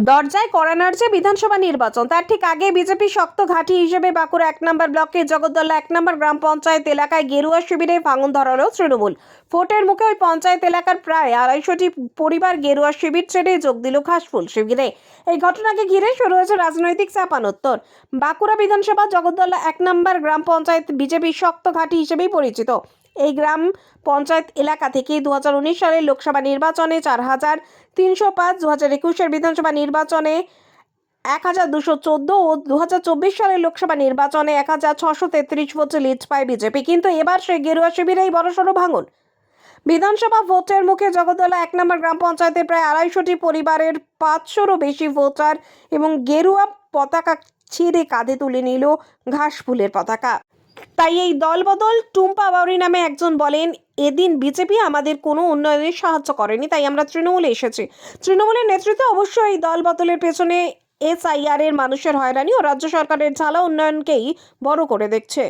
দরজায় কড়া নাড়ছে বিধানসভা নির্বাচন। তার ঠিক আগে বিজেপি শক্ত ঘাঁটি হিসেবে বাঁকুড়া 1 নম্বর ব্লকের জগদ্দলা 1 নম্বর গ্রাম পঞ্চায়েত এলাকায় গেরুয়া শিবিরে ভাঙন ধরালো তৃণমূল। ভোটের মুখে ওই পঞ্চায়েত এলাকার প্রায় 250টি পরিবার গেরুয়া শিবির ছেড়ে যোগ দিল ঘাসফুল শিবিরে। এই ঘটনাকে ঘিরে শুরু হয়েছে রাজনৈতিক চাপানোত্তর। বাঁকুড়া বিধানসভা জগদ্দলা 1 নম্বর গ্রাম পঞ্চায়েত বিজেপির শক্ত ঘাঁটি হিসেবেই পরিচিত। এই গ্রাম পঞ্চায়েত এলাকা থেকে 2019 সালের লোকসভা নির্বাচনে 4305, 2021 বিধানসভা নির্বাচনে 1214 ও 2024 সালের লোকসভা নির্বাচনে 1633 ভোটে লিড পায় বিজেপি। কিন্তু এবার সেই গেরুয়া শিবিরেই বড়সড় ভাঙন। বিধানসভা ভোটের মুখে জগদ্দলা 1 নম্বর গ্রাম পঞ্চায়েতের প্রায় 250টি পরিবারের 500রও বেশি ভোটার এবং গেরুয়া পতাকা ছিঁড়ে কাঁধে তুলে নিল ঘাস ফুলের পতাকা। তাই এই দলবদল। টুম্পা বাউরি নামে একজন বলেন, এদিন বিজেপি আমাদের কোনো উন্নয়নে সাহায্য করেনি, তাই আমরা তৃণমূলে এসেছি। তৃণমূলের নেতৃত্বে অবশ্যই এই দল বদলের পেছনে SIR এর মানুষের হয়রানি ও রাজ্য সরকারের ঝালা উন্নয়নকেই বড় করে দেখছে।